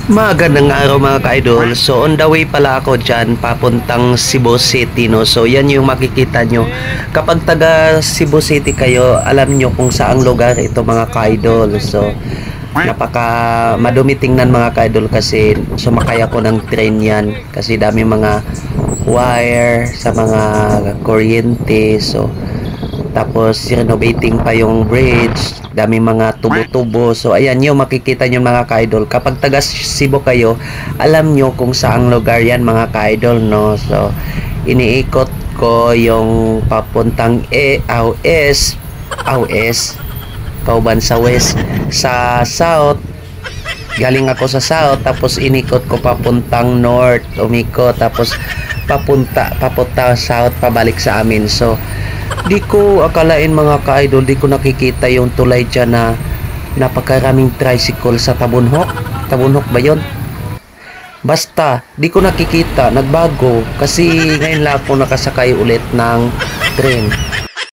Magandang araw mga ka-idol. So on the way pala ako dyan papuntang Cebu City, no. So yan yung makikita nyo. Kapag taga Cebu City kayo, alam nyo kung saang lugar ito mga ka-idol. So napaka madumi tingnan mga ka-idol kasi sumakay ako ng train yan. Kasi dami mga wire sa mga kuryente. So tapos renovating pa yung bridge, dami mga tubo-tubo. So ayan yung makikita nyo mga ka-idol. Kapag taga Cebu kayo, alam nyo kung saang lugar yan mga ka-idol, no. So iniikot ko yung papuntang West, Kauban sa West, sa South. Galing ako sa South, tapos inikot ko papuntang North, umikot, tapos papunta South, pabalik sa amin. So di ko akalain mga ka-idol, di ko nakikita yung tulay dyan na napakaraming tricycle sa Tabunhok. Tabunhok ba yun? Basta, di ko nakikita, nagbago. Kasi ngayon lang ako nakasakay ulit ng train.